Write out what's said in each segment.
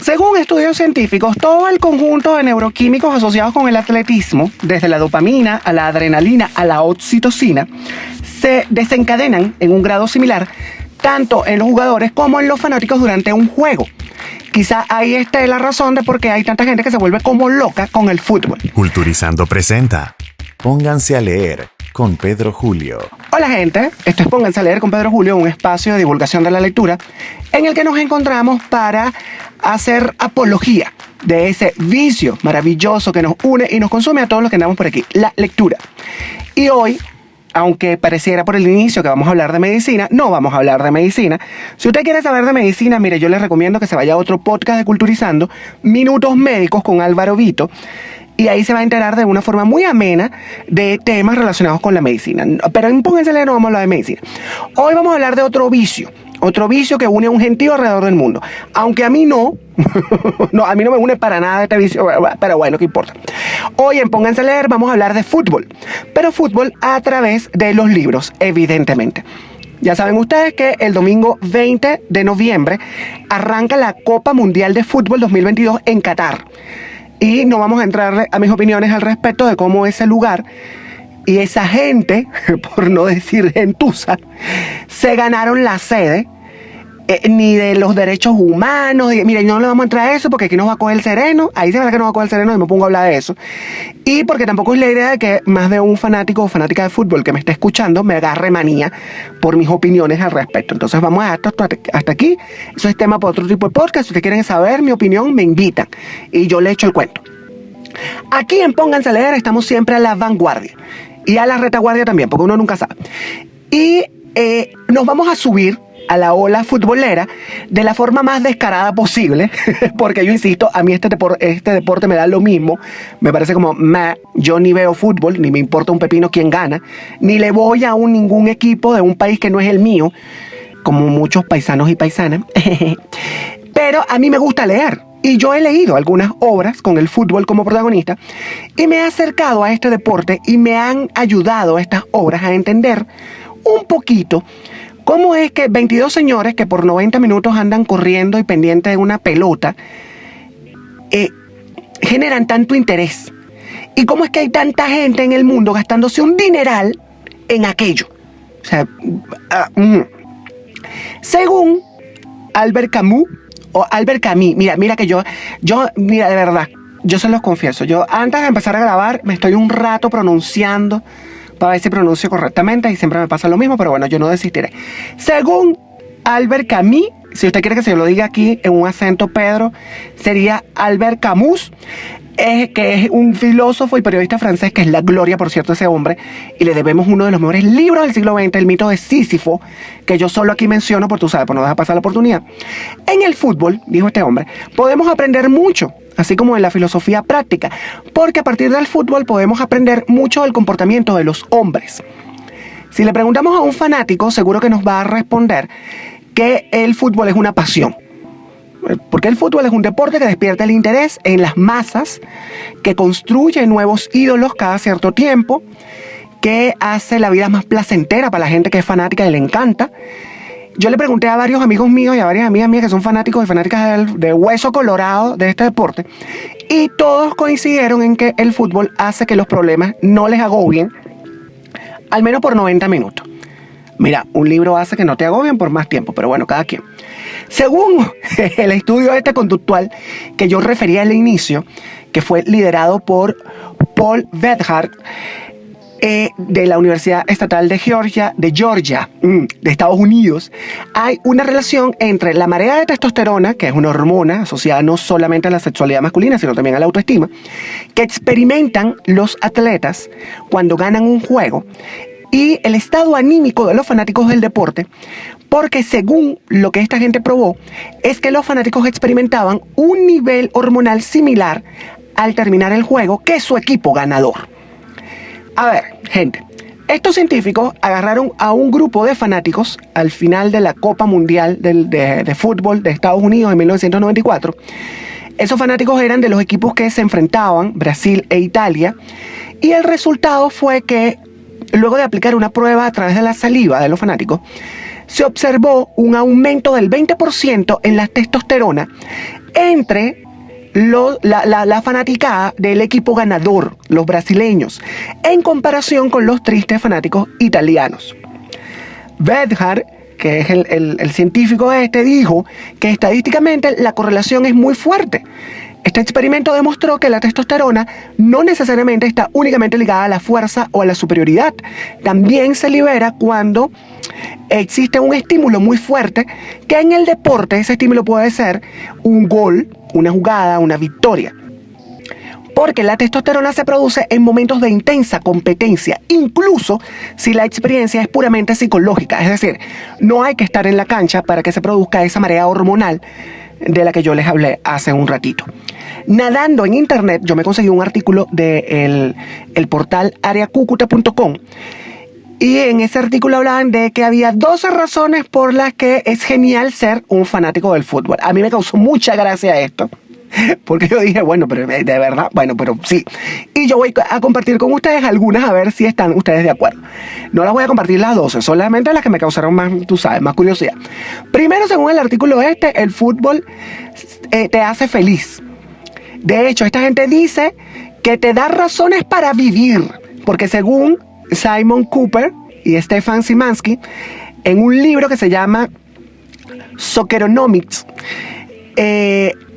Según estudios científicos, todo el conjunto de neuroquímicos asociados con el atletismo, desde la dopamina a la adrenalina a la oxitocina, se desencadenan en un grado similar tanto en los jugadores como en los fanáticos durante un juego. Quizá ahí esté la razón de por qué hay tanta gente que se vuelve como loca con el fútbol. Culturizando presenta Pónganse a leer con Pedro Julio. Hola gente, esto es Pónganse a leer con Pedro Julio, un espacio de divulgación de la lectura en el que nos encontramos para hacer apología de ese vicio maravilloso que nos une y nos consume a todos los que andamos por aquí, la lectura. Y hoy, aunque pareciera por el inicio que vamos a hablar de medicina, no vamos a hablar de medicina. Si usted quiere saber de medicina, mire, yo le recomiendo que se vaya a otro podcast de Culturizando, Minutos Médicos con Álvaro Vito, y ahí se va a enterar de una forma muy amena de temas relacionados con la medicina. Pero en Pónganse a leer no vamos a hablar de medicina. Hoy vamos a hablar de otro vicio que une a un gentío alrededor del mundo. Aunque a mí no, a mí no me une para nada este vicio, pero bueno, ¿qué importa? Hoy en Pónganse a leer vamos a hablar de fútbol, pero fútbol a través de los libros, evidentemente. Ya saben ustedes que el domingo 20 de noviembre arranca la Copa Mundial de Fútbol 2022 en Qatar. Y no vamos a entrarle a mis opiniones al respecto de cómo ese lugar y esa gente, por no decir gentuza, se ganaron la sede, ni de los derechos humanos. Miren, no le vamos a entrar a eso porque aquí nos va a coger el sereno. Ahí se verá que nos va a coger el sereno y me pongo a hablar de eso. Y porque tampoco es la idea de que más de un fanático o fanática de fútbol que me esté escuchando me agarre manía por mis opiniones al respecto. Entonces vamos a dejar hasta aquí. Eso es tema para otro tipo de podcast. Si ustedes quieren saber mi opinión, me invitan y yo le echo el cuento. Aquí en Pónganse a leer estamos siempre a la vanguardia y a la retaguardia también, porque uno nunca sabe. Y nos vamos a subir a la ola futbolera de la forma más descarada posible, porque yo insisto, a mí este deporte me da lo mismo, me parece como, yo ni veo fútbol, ni me importa un pepino quién gana, ni le voy a ningún equipo de un país que no es el mío, como muchos paisanos y paisanas, pero a mí me gusta leer. Y yo he leído algunas obras con el fútbol como protagonista y me he acercado a este deporte y me han ayudado estas obras a entender un poquito cómo es que 22 señores que por 90 minutos andan corriendo y pendientes de una pelota generan tanto interés. Y cómo es que hay tanta gente en el mundo gastándose un dineral en aquello. O sea, según Albert Camus, o Albert Camus, mira que yo, mira, de verdad, yo se los confieso, yo antes de empezar a grabar me estoy un rato pronunciando para ver si pronuncio correctamente y siempre me pasa lo mismo, pero bueno, yo no desistiré. Según Albert Camus, si usted quiere que se lo diga aquí en un acento Pedro, sería Albert Camus, que es un filósofo y periodista francés, que es la gloria, por cierto, ese hombre, y le debemos uno de los mejores libros del siglo XX, El mito de Sísifo, que yo solo aquí menciono, por tú sabes, por no dejar pasar la oportunidad. En el fútbol, dijo este hombre, podemos aprender mucho, así como en la filosofía práctica, porque a partir del fútbol podemos aprender mucho del comportamiento de los hombres. Si le preguntamos a un fanático, seguro que nos va a responder que el fútbol es una pasión. Porque el fútbol es un deporte que despierta el interés en las masas, que construye nuevos ídolos cada cierto tiempo, que hace la vida más placentera para la gente que es fanática y le encanta. Yo le pregunté a varios amigos míos y a varias amigas mías que son fanáticos y fanáticas de hueso colorado de este deporte, y todos coincidieron en que el fútbol hace que los problemas no les agobien, al menos por 90 minutos. Mira, un libro hace que no te agobien por más tiempo, pero bueno, cada quien. Según el estudio conductual que yo refería al inicio, que fue liderado por Paul Vedhart, de la Universidad Estatal de Georgia, de Estados Unidos, hay una relación entre la marea de testosterona, que es una hormona asociada no solamente a la sexualidad masculina, sino también a la autoestima, que experimentan los atletas cuando ganan un juego, y el estado anímico de los fanáticos del deporte, porque según lo que esta gente probó, es que los fanáticos experimentaban un nivel hormonal similar al terminar el juego que su equipo ganador. A ver, gente, estos científicos agarraron a un grupo de fanáticos al final de la Copa Mundial de Fútbol de Estados Unidos en 1994. Esos fanáticos eran de los equipos que se enfrentaban, Brasil e Italia, y el resultado fue que luego de aplicar una prueba a través de la saliva de los fanáticos, se observó un aumento del 20% en la testosterona entre la fanaticada del equipo ganador, los brasileños, en comparación con los tristes fanáticos italianos. Bedhard, que es el científico dijo que estadísticamente la correlación es muy fuerte. Este experimento demostró que la testosterona no necesariamente está únicamente ligada a la fuerza o a la superioridad. También se libera cuando existe un estímulo muy fuerte, que en el deporte ese estímulo puede ser un gol, una jugada, una victoria. Porque la testosterona se produce en momentos de intensa competencia, incluso si la experiencia es puramente psicológica. Es decir, no hay que estar en la cancha para que se produzca esa marea hormonal de la que yo les hablé hace un ratito. Nadando en internet, yo me conseguí un artículo del portal areacucuta.com, y en ese artículo hablaban de que había 12 razones por las que es genial ser un fanático del fútbol. A mí me causó mucha gracia esto, porque yo dije, bueno, pero de verdad, bueno, pero sí. Y yo voy a compartir con ustedes algunas, a ver si están ustedes de acuerdo. No las voy a compartir las 12, solamente las que me causaron más, tú sabes, más curiosidad. Primero, según el artículo el fútbol te hace feliz. De hecho, esta gente dice que te da razones para vivir, porque según Simon Cooper y Stefan Szymanski, en un libro que se llama Socceronomics,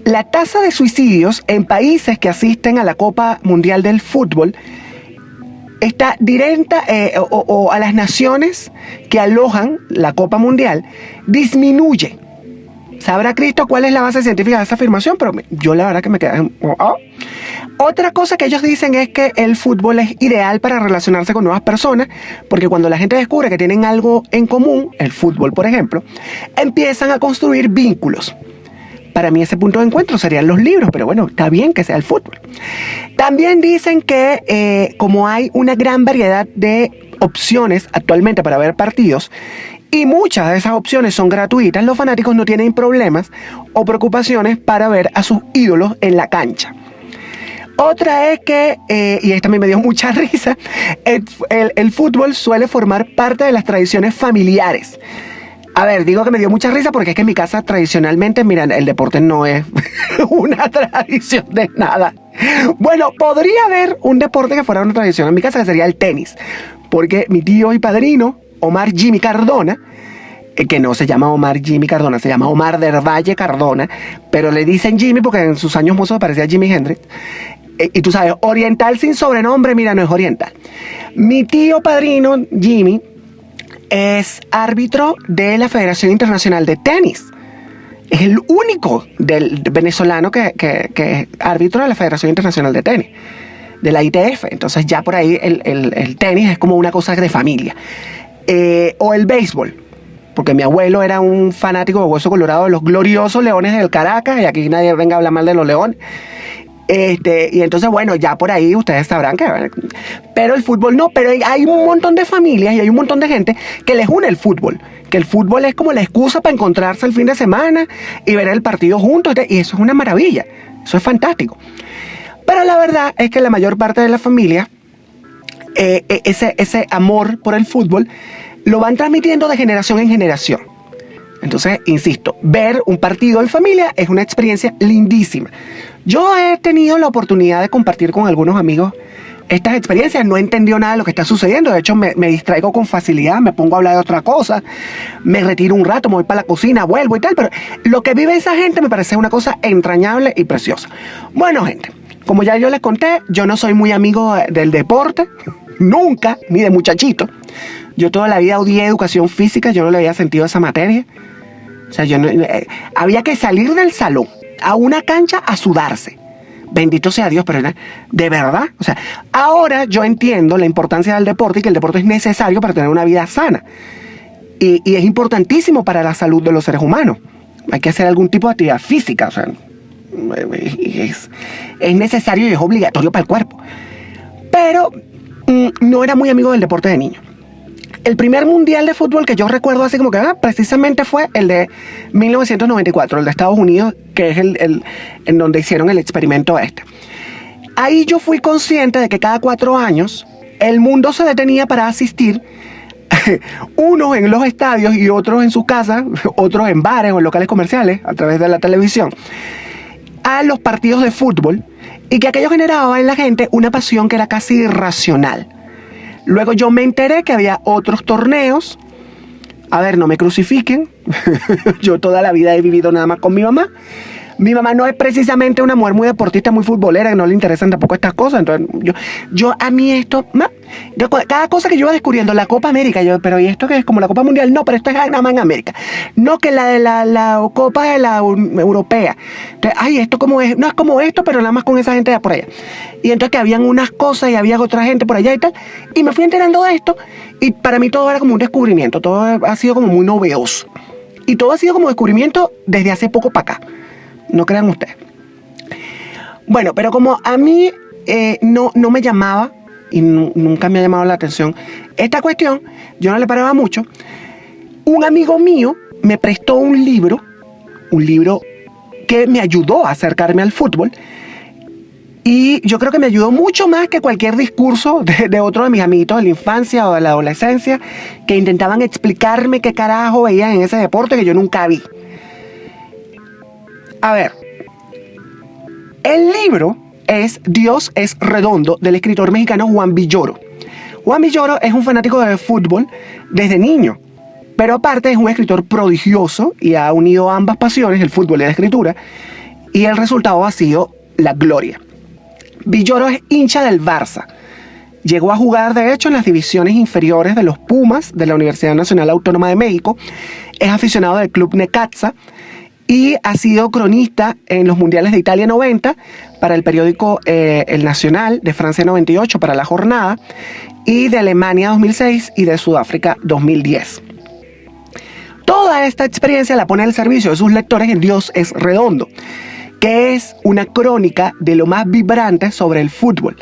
la tasa de suicidios en países que asisten a la Copa Mundial del Fútbol está directa, o a las naciones que alojan la Copa Mundial, disminuye. Sabrá Cristo cuál es la base científica de esa afirmación, pero yo la verdad que me quedé... Otra cosa que ellos dicen es que el fútbol es ideal para relacionarse con nuevas personas, porque cuando la gente descubre que tienen algo en común, el fútbol por ejemplo, empiezan a construir vínculos. Para mí ese punto de encuentro serían los libros, pero bueno, está bien que sea el fútbol. También dicen que como hay una gran variedad de opciones actualmente para ver partidos, y muchas de esas opciones son gratuitas, los fanáticos no tienen problemas o preocupaciones para ver a sus ídolos en la cancha. Otra es que, y esta a mí me dio mucha risa, el fútbol suele formar parte de las tradiciones familiares. A ver, digo que me dio mucha risa porque es que en mi casa tradicionalmente, miren, el deporte no es una tradición de nada. Bueno, podría haber un deporte que fuera una tradición en mi casa, que sería el tenis. Porque mi tío y padrino, Omar Jimmy Cardona, que no se llama Omar Jimmy Cardona, se llama Omar del Valle Cardona, pero le dicen Jimmy porque en sus años mozos parecía Jimi Hendrix. Y tú sabes, oriental sin sobrenombre, mira, no es oriental. Mi tío padrino, Jimmy, es árbitro de la Federación Internacional de Tenis. Es el único del venezolano que es árbitro de la Federación Internacional de Tenis, de la ITF. Entonces ya por ahí el tenis es como una cosa de familia. O el béisbol, porque mi abuelo era un fanático de Hueso Colorado de los gloriosos Leones del Caracas, y aquí nadie venga a hablar mal de los Leones. Y entonces, bueno, ya por ahí ustedes sabrán que... Pero el fútbol no, pero hay un montón de familias y hay un montón de gente que les une el fútbol. Que el fútbol es como la excusa para encontrarse el fin de semana y ver el partido juntos. Y eso es una maravilla, eso es fantástico. Pero la verdad es que la mayor parte de la familia, ese amor por el fútbol, lo van transmitiendo de generación en generación. Entonces, insisto, ver un partido en familia es una experiencia lindísima. Yo he tenido la oportunidad de compartir con algunos amigos estas experiencias. No he entendido nada de lo que está sucediendo. De hecho, me distraigo con facilidad, me pongo a hablar de otra cosa, me retiro un rato, me voy para la cocina, vuelvo y tal. Pero lo que vive esa gente me parece una cosa entrañable y preciosa. Bueno, gente, como ya yo les conté, yo no soy muy amigo del deporte, nunca, ni de muchachito. Yo toda la vida odié educación física, yo no le había sentido esa materia. O sea, había que salir del salón a una cancha a sudarse. Bendito sea Dios, pero de verdad. O sea, ahora yo entiendo la importancia del deporte y que el deporte es necesario para tener una vida sana. Y es importantísimo para la salud de los seres humanos. Hay que hacer algún tipo de actividad física. O sea, es necesario y es obligatorio para el cuerpo. Pero no era muy amigo del deporte de niño. El primer mundial de fútbol que yo recuerdo así como que precisamente fue el de 1994, el de Estados Unidos, que es el en donde hicieron el experimento este. Ahí yo fui consciente de que cada 4 años el mundo se detenía para asistir, unos en los estadios y otros en sus casas, otros en bares o en locales comerciales a través de la televisión. a los partidos de fútbol y que aquello generaba en la gente una pasión que era casi irracional. Luego yo me enteré que había otros torneos. A ver, no me crucifiquen. Yo toda la vida he vivido nada más con mi mamá. Mi mamá no es precisamente una mujer muy deportista, muy futbolera, que no le interesan tampoco estas cosas. Entonces, yo a mí esto, cada cosa que yo iba descubriendo, la Copa América, pero ¿y esto qué es? Como la Copa Mundial, no, pero esto es nada más en América. No, que la de la Copa de la Europea. Entonces, ay, esto como es, no es como esto, pero nada más con esa gente de por allá. Y entonces que habían unas cosas y había otra gente por allá y tal. Y me fui enterando de esto y para mí todo era como un descubrimiento, todo ha sido como muy novedoso. Y todo ha sido como descubrimiento desde hace poco para acá. No crean ustedes. Bueno, pero como a mí no me llamaba y nunca me ha llamado la atención esta cuestión, yo no le paraba mucho. Un amigo mío me prestó un libro que me ayudó a acercarme al fútbol. Y yo creo que me ayudó mucho más que cualquier discurso de otro de mis amiguitos de la infancia o de la adolescencia que intentaban explicarme qué carajo veían en ese deporte que yo nunca vi. A ver, el libro es Dios es redondo, del escritor mexicano Juan Villoro. Juan Villoro es un fanático del fútbol desde niño, pero aparte es un escritor prodigioso y ha unido ambas pasiones, el fútbol y la escritura, y el resultado ha sido la gloria. Villoro es hincha del Barça. Llegó a jugar, de hecho, en las divisiones inferiores de los Pumas de la Universidad Nacional Autónoma de México. Es aficionado del Club Necaxa y ha sido cronista en los Mundiales de Italia 90 para el periódico El Nacional, de Francia 98 para La Jornada, y de Alemania 2006 y de Sudáfrica 2010. Toda esta experiencia la pone al servicio de sus lectores en Dios es redondo, que es una crónica de lo más vibrante sobre el fútbol,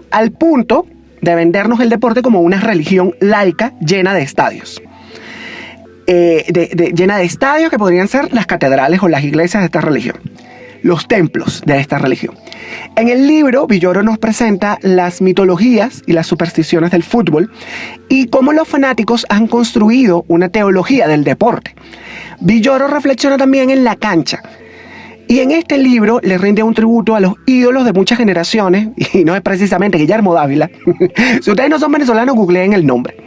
al punto de vendernos el deporte como una religión laica llena de estadios. Llena de estadios que podrían ser las catedrales o las iglesias de esta religión, los templos de esta religión. En el libro, Villoro nos presenta las mitologías y las supersticiones del fútbol y cómo los fanáticos han construido una teología del deporte. Villoro reflexiona también en la cancha. Y en este libro le rinde un tributo a los ídolos de muchas generaciones, y no es precisamente Guillermo Dávila. Si ustedes no son venezolanos, googleen el nombre.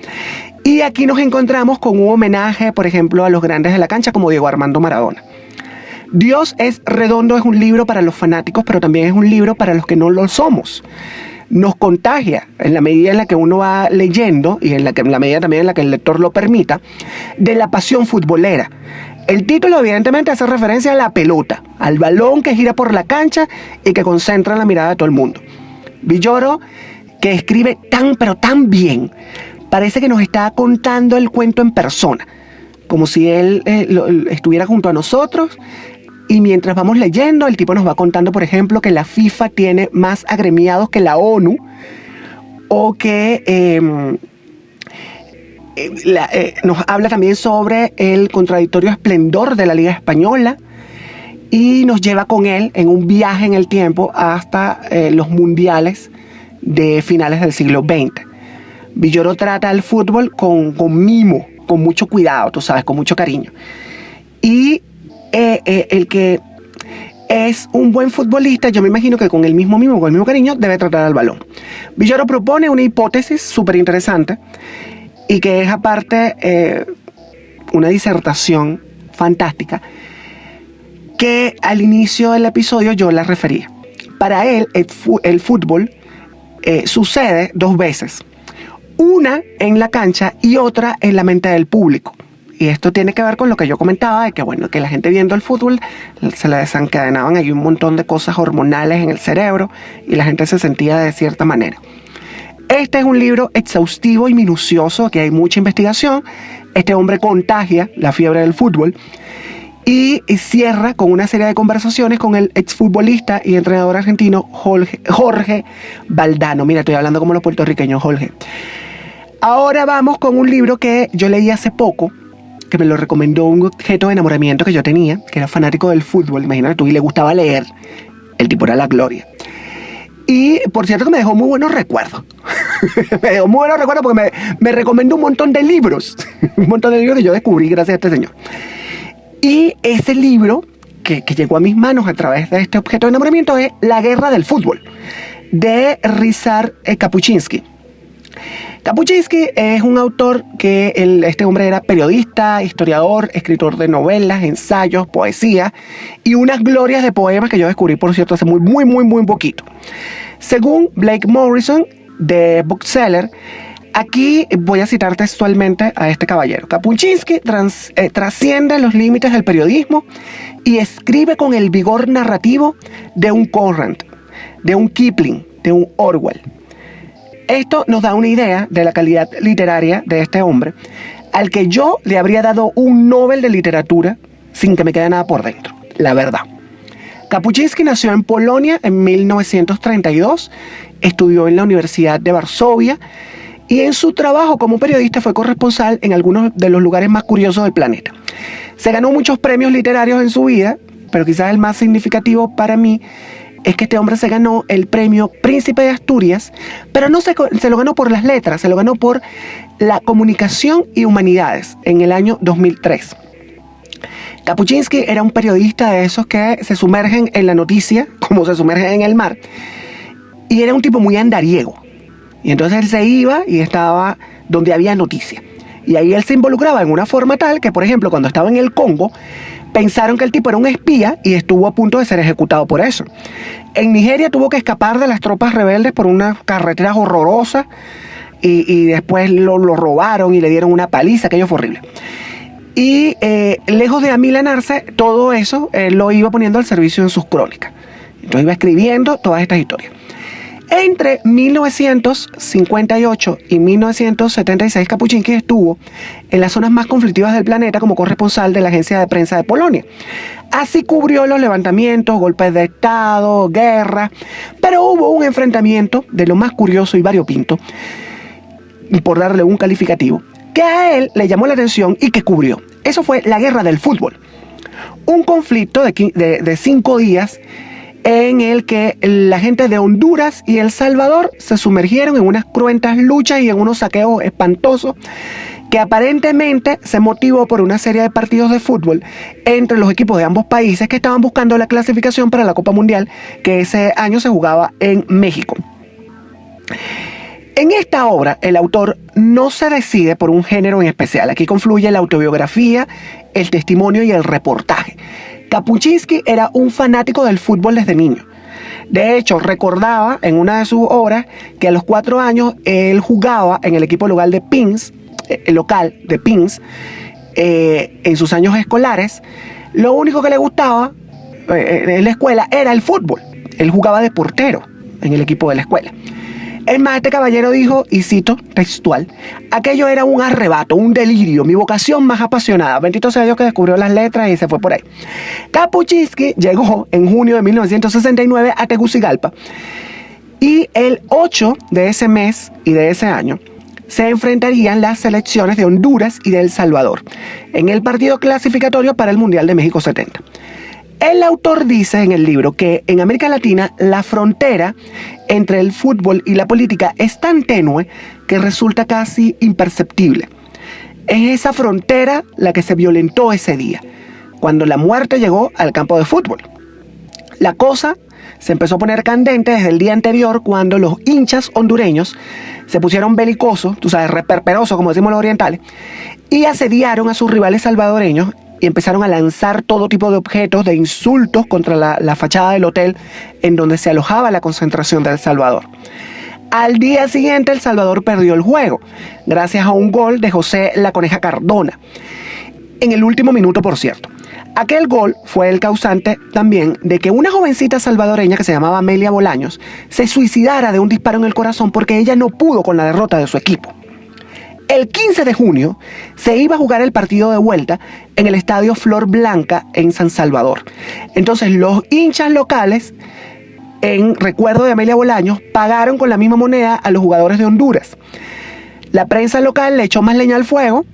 Y aquí nos encontramos con un homenaje, por ejemplo, a los grandes de la cancha como Diego Armando Maradona. Dios es redondo es un libro para los fanáticos, pero también es un libro para los que no lo somos. Nos contagia en la medida en la que uno va leyendo y en la medida también en la que el lector lo permita, de la pasión futbolera. El título evidentemente hace referencia a la pelota, al balón que gira por la cancha y que concentra la mirada de todo el mundo. Villoro, que escribe pero tan bien, parece que nos está contando el cuento en persona, como si él estuviera junto a nosotros, y mientras vamos leyendo, el tipo nos va contando, por ejemplo, que la FIFA tiene más agremiados que la ONU, o que nos habla también sobre el contradictorio esplendor de la Liga Española, y nos lleva con él en un viaje en el tiempo hasta los mundiales de finales del siglo XX. Villoro trata el fútbol con mimo, con mucho cuidado, tú sabes, con mucho cariño. Y el que es un buen futbolista, yo me imagino que con el mismo mimo, con el mismo cariño, debe tratar al balón. Villoro propone una hipótesis súper interesante y que es aparte una disertación fantástica que al inicio del episodio yo la refería. Para él, el fútbol sucede dos veces. Una en la cancha y otra en la mente del público. Y esto tiene que ver con lo que yo comentaba, de que bueno, que la gente viendo el fútbol se le desencadenaban ahí un montón de cosas hormonales en el cerebro y la gente se sentía de cierta manera. Este es un libro exhaustivo y minucioso, que hay mucha investigación. Este hombre contagia la fiebre del fútbol y cierra con una serie de conversaciones con el exfutbolista y entrenador argentino Jorge Valdano. Mira, estoy hablando como los puertorriqueños, Jorge. Ahora vamos con un libro que yo leí hace poco, que me lo recomendó un objeto de enamoramiento que yo tenía, que era fanático del fútbol, imagínate tú, y le gustaba leer. El tipo era la gloria. Y por cierto que me dejó muy buenos recuerdos. Me dejó muy buenos recuerdos porque me recomendó un montón de libros. Un montón de libros que yo descubrí gracias a este señor. Y ese libro que llegó a mis manos a través de este objeto de enamoramiento es La guerra del fútbol, de Ryszard Kapuscinski. Kapuscinski es un autor que este hombre era periodista, historiador, escritor de novelas, ensayos, poesía y unas glorias de poemas que yo descubrí, por cierto, hace muy poquito. Según Blake Morrison, de Bookseller, aquí voy a citar textualmente a este caballero. Kapuscinski trasciende los límites del periodismo y escribe con el vigor narrativo de un Conrad, de un Kipling, de un Orwell. Esto nos da una idea de la calidad literaria de este hombre, al que yo le habría dado un Nobel de literatura sin que me quede nada por dentro, la verdad. Kapuscinski nació en Polonia en 1932, estudió en la Universidad de Varsovia y en su trabajo como periodista fue corresponsal en algunos de los lugares más curiosos del planeta. Se ganó muchos premios literarios en su vida, pero quizás el más significativo para mí es que este hombre se ganó el premio Príncipe de Asturias, pero no se lo ganó por las letras, se lo ganó por la comunicación y humanidades en el año 2003. Kapuscinski era un periodista de esos que se sumergen en la noticia, como se sumergen en el mar, y era un tipo muy andariego. Y entonces él se iba y estaba donde había noticia. Y ahí él se involucraba en una forma tal que, por ejemplo, cuando estaba en el Congo, pensaron que el tipo era un espía y estuvo a punto de ser ejecutado por eso. En Nigeria tuvo que escapar de las tropas rebeldes por unas carreteras horrorosas y después lo robaron y le dieron una paliza, aquello fue horrible. Y lejos de amilanarse, todo eso lo iba poniendo al servicio en sus crónicas. Entonces iba escribiendo todas estas historias. Entre 1958 y 1976, Kapuscinski estuvo en las zonas más conflictivas del planeta como corresponsal de la agencia de prensa de Polonia. Así cubrió los levantamientos, golpes de Estado, guerra, pero hubo un enfrentamiento de lo más curioso y variopinto, por darle un calificativo, que a él le llamó la atención y que cubrió. Eso fue la guerra del fútbol. Un conflicto de 5 días en el que la gente de Honduras y El Salvador se sumergieron en unas cruentas luchas y en unos saqueos espantosos que aparentemente se motivó por una serie de partidos de fútbol entre los equipos de ambos países que estaban buscando la clasificación para la Copa Mundial que ese año se jugaba en México. En esta obra, el autor no se decide por un género en especial. Aquí confluye la autobiografía, el testimonio y el reportaje. Kapuscinski era un fanático del fútbol desde niño. De hecho, recordaba en una de sus obras que a los 4 años él jugaba en el equipo local de Pins, en sus años escolares. Lo único que le gustaba en la escuela era el fútbol. Él jugaba de portero en el equipo de la escuela. Es más, este caballero dijo, y cito textual, aquello era un arrebato, un delirio, mi vocación más apasionada. Bendito sea Dios que descubrió las letras y se fue por ahí. Kapuscinski llegó en junio de 1969 a Tegucigalpa y el 8 de ese mes y de ese año se enfrentarían las selecciones de Honduras y de El Salvador en el partido clasificatorio para el Mundial de México 70. El autor dice en el libro que en América Latina la frontera entre el fútbol y la política es tan tenue que resulta casi imperceptible. Es esa frontera la que se violentó ese día, cuando la muerte llegó al campo de fútbol. La cosa se empezó a poner candente desde el día anterior cuando los hinchas hondureños se pusieron belicosos, tú sabes, reperperosos como decimos los orientales, y asediaron a sus rivales salvadoreños y empezaron a lanzar todo tipo de objetos, de insultos contra la fachada del hotel en donde se alojaba la concentración de El Salvador. Al día siguiente, El Salvador perdió el juego, gracias a un gol de José La Coneja Cardona, en el último minuto, por cierto. Aquel gol fue el causante también de que una jovencita salvadoreña que se llamaba Amelia Bolaños se suicidara de un disparo en el corazón porque ella no pudo con la derrota de su equipo. El 15 de junio se iba a jugar el partido de vuelta en el estadio Flor Blanca en San Salvador. Entonces los hinchas locales, en recuerdo de Amelia Bolaños, pagaron con la misma moneda a los jugadores de Honduras. La prensa local le echó más leña al fuego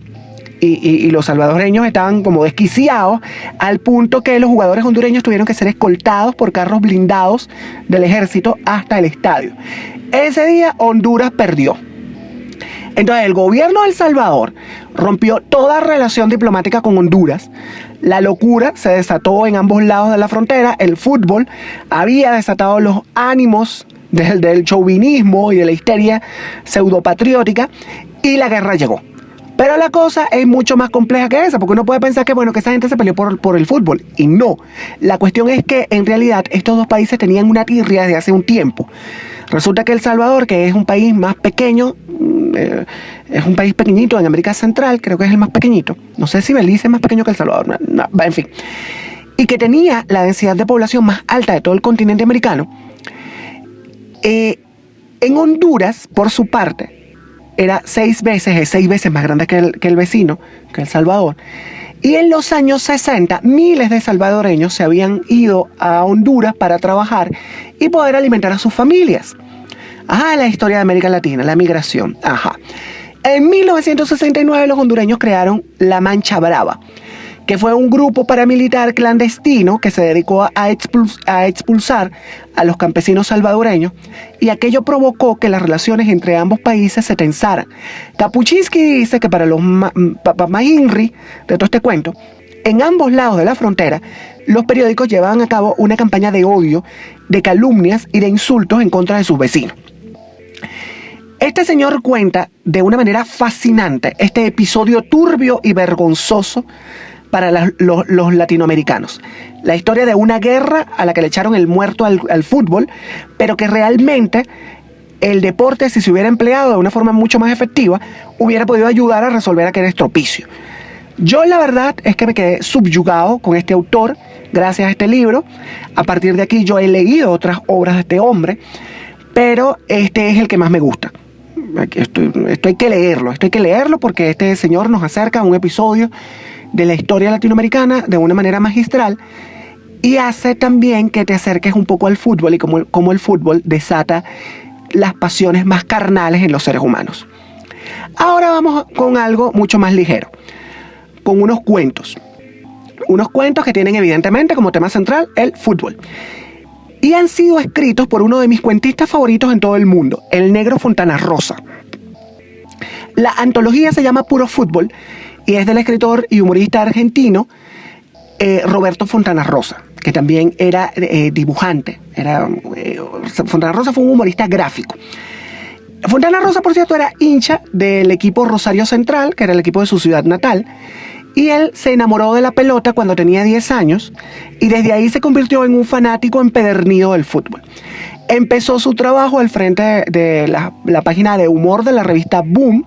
y los salvadoreños estaban como desquiciados al punto que los jugadores hondureños tuvieron que ser escoltados por carros blindados del ejército hasta el estadio. Ese día Honduras perdió. Entonces, el gobierno de El Salvador rompió toda relación diplomática con Honduras. La locura se desató en ambos lados de la frontera. El fútbol había desatado los ánimos del chauvinismo y de la histeria pseudopatriótica, y la guerra llegó. Pero la cosa es mucho más compleja que esa, porque uno puede pensar que, bueno, que esa gente se peleó por el fútbol, y no. La cuestión es que, en realidad, estos dos países tenían una tirria desde hace un tiempo. Resulta que El Salvador, que es un país más pequeño, es un país pequeñito en América Central, creo que es el más pequeñito. No sé si Belice es más pequeño que El Salvador, en fin. Y que tenía la densidad de población más alta de todo el continente americano. En Honduras, por su parte, era 6 veces más grande que el vecino, que El Salvador. Y en los años 60, miles de salvadoreños se habían ido a Honduras para trabajar y poder alimentar a sus familias. Ajá, la historia de América Latina, la migración. Ajá. En 1969 los hondureños crearon la Mancha Brava, que fue un grupo paramilitar clandestino que se dedicó a expulsar a los campesinos salvadoreños, y aquello provocó que las relaciones entre ambos países se tensaran. Kapuczynski dice que para los Inri de todo este cuento, en ambos lados de la frontera, los periódicos llevaban a cabo una campaña de odio, de calumnias y de insultos en contra de sus vecinos. Este señor cuenta de una manera fascinante este episodio turbio y vergonzoso para los latinoamericanos. La historia de una guerra a la que le echaron el muerto al fútbol, pero que realmente el deporte, si se hubiera empleado de una forma mucho más efectiva, hubiera podido ayudar a resolver aquel estropicio. Yo la verdad es que me quedé subyugado con este autor gracias a este libro. A partir de aquí yo he leído otras obras de este hombre, pero este es el que más me gusta. Esto hay que leerlo porque este señor nos acerca a un episodio de la historia latinoamericana de una manera magistral, y hace también que te acerques un poco al fútbol y cómo el fútbol desata las pasiones más carnales en los seres humanos. Ahora vamos con algo mucho más ligero, con unos cuentos que tienen evidentemente como tema central el fútbol, y han sido escritos por uno de mis cuentistas favoritos en todo el mundo, el Negro Fontana Rosa. La antología se llama Puro Fútbol y es del escritor y humorista argentino Roberto Fontana Rosa, que también era dibujante. Fontana Rosa fue un humorista gráfico. Fontana Rosa, por cierto, era hincha del equipo Rosario Central, que era el equipo de su ciudad natal, y él se enamoró de la pelota cuando tenía 10 años, y desde ahí se convirtió en un fanático empedernido del fútbol. Empezó su trabajo al frente de la página de humor de la revista Boom,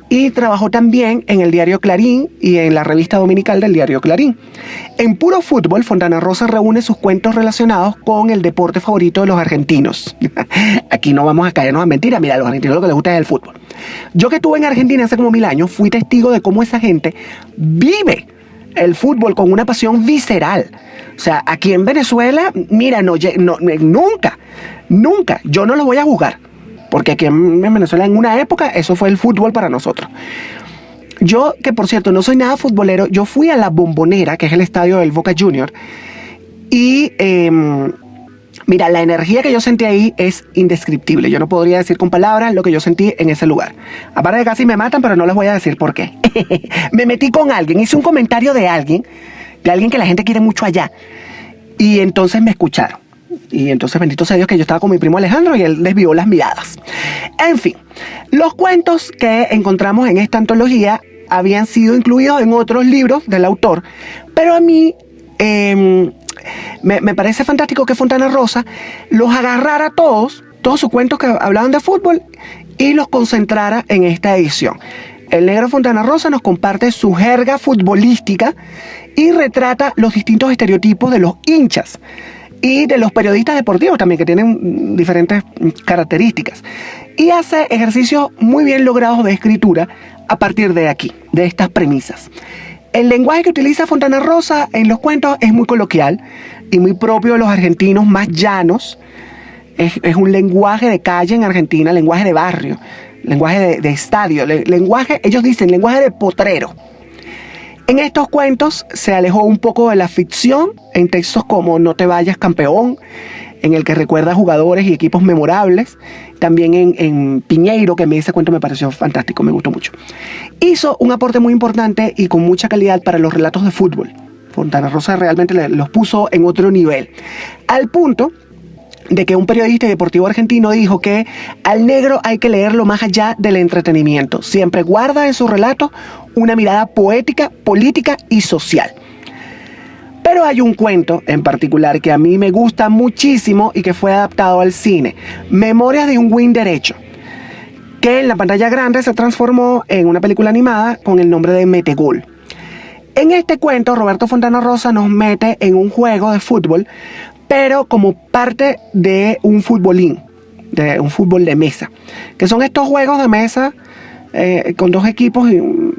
y trabajó también en el diario Clarín y en la revista dominical del diario Clarín. En Puro Fútbol, Fontana Rosa reúne sus cuentos relacionados con el deporte favorito de los argentinos. Aquí no vamos a caernos en mentiras. Mira, a los argentinos lo que les gusta es el fútbol. Yo, que estuve en Argentina hace como 1000 años, fui testigo de cómo esa gente vive el fútbol con una pasión visceral. O sea, aquí en Venezuela, mira, nunca, yo no lo voy a juzgar. Porque aquí en Venezuela, en una época, eso fue el fútbol para nosotros. Yo, que por cierto no soy nada futbolero, yo fui a La Bombonera, que es el estadio del Boca Junior, y mira, la energía que yo sentí ahí es indescriptible. Yo no podría decir con palabras lo que yo sentí en ese lugar. Aparte de casi me matan, pero no les voy a decir por qué. Me metí con alguien, hice un comentario de alguien que la gente quiere mucho allá, y entonces me escucharon. Y entonces, bendito sea Dios, que yo estaba con mi primo Alejandro y él desvió las miradas. En fin, los cuentos que encontramos en esta antología habían sido incluidos en otros libros del autor, pero a mí me parece fantástico que Fontana Rosa los agarrara todos sus cuentos que hablaban de fútbol, y los concentrara en esta edición. El Negro Fontana Rosa nos comparte su jerga futbolística y retrata los distintos estereotipos de los hinchas y de los periodistas deportivos también, que tienen diferentes características, y hace ejercicios muy bien logrados de escritura a partir de aquí, de estas premisas. El lenguaje que utiliza Fontana Rosa en los cuentos es muy coloquial y muy propio de los argentinos más llanos. Es un lenguaje de calle en Argentina, lenguaje de barrio, lenguaje de estadio, lenguaje, ellos dicen, lenguaje de potrero. En estos cuentos se alejó un poco de la ficción en textos como No te vayas, campeón, en el que recuerda jugadores y equipos memorables. También en Piñeiro, que ese cuento me pareció fantástico, me gustó mucho. Hizo un aporte muy importante y con mucha calidad para los relatos de fútbol. Fontana Rosa realmente los puso en otro nivel. Al punto de que un periodista y deportivo argentino dijo que al negro hay que leerlo más allá del entretenimiento. Siempre guarda en su relato una mirada poética, política y social. Pero hay un cuento en particular que a mí me gusta muchísimo y que fue adaptado al cine. Memorias de un win derecho, que en la pantalla grande se transformó en una película animada con el nombre de Metegol. En este cuento, Roberto Fontana Rosa nos mete en un juego de fútbol, pero como parte de un futbolín, de un fútbol de mesa, que son estos juegos de mesa con dos equipos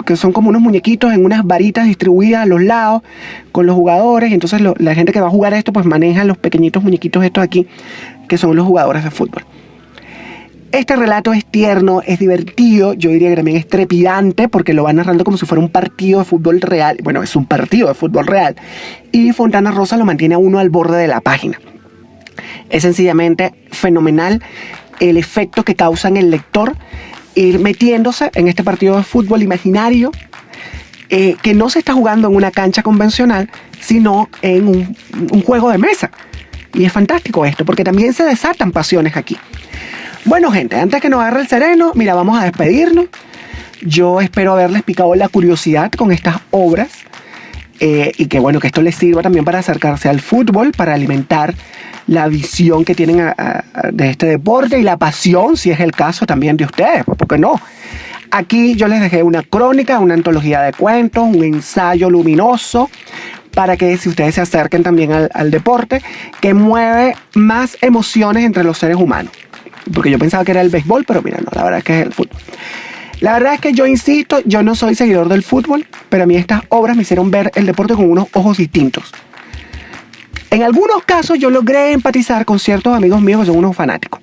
que son como unos muñequitos en unas varitas distribuidas a los lados con los jugadores, y entonces la gente que va a jugar esto pues maneja los pequeñitos muñequitos estos aquí, que son los jugadores de fútbol. Este relato es tierno, es divertido, yo diría que también es trepidante porque lo va narrando como si fuera un partido de fútbol real. Bueno, es un partido de fútbol real y Fontana Rosa lo mantiene a uno al borde de la página. Es sencillamente fenomenal el efecto que causa en el lector ir metiéndose en este partido de fútbol imaginario que no se está jugando en una cancha convencional, sino en un juego de mesa. Y es fantástico esto porque también se desatan pasiones aquí. Bueno, gente, antes que nos agarre el sereno, mira, vamos a despedirnos. Yo espero haberles picado la curiosidad con estas obras y que, bueno, que esto les sirva también para acercarse al fútbol, para alimentar la visión que tienen de este deporte y la pasión, si es el caso, también de ustedes, pues, ¿por qué no? Aquí yo les dejé una crónica, una antología de cuentos, un ensayo luminoso, para que si ustedes se acerquen también al deporte, que mueve más emociones entre los seres humanos. Porque yo pensaba que era el béisbol, pero mira, no, la verdad es que es el fútbol. La verdad es que yo insisto, yo no soy seguidor del fútbol, pero a mí estas obras me hicieron ver el deporte con unos ojos distintos. En algunos casos yo logré empatizar con ciertos amigos míos que son unos fanáticos.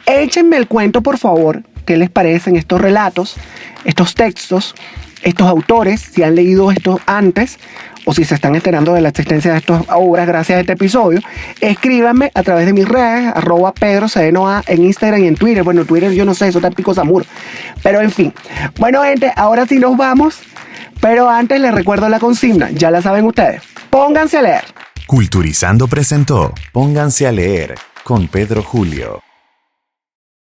Échenme el cuento, por favor, qué les parecen estos relatos, estos textos, estos autores, si han leído esto antes o si se están enterando de la existencia de estas obras gracias a este episodio. Escríbanme a través de mis redes, @PedroCDNOA en Instagram y en Twitter. Bueno, Twitter yo no sé, eso está pico Samur. Pero en fin. Bueno, gente, ahora sí nos vamos. Pero antes les recuerdo la consigna, ya la saben ustedes. Pónganse a leer. Culturizando presentó Pónganse a leer con Pedro Julio.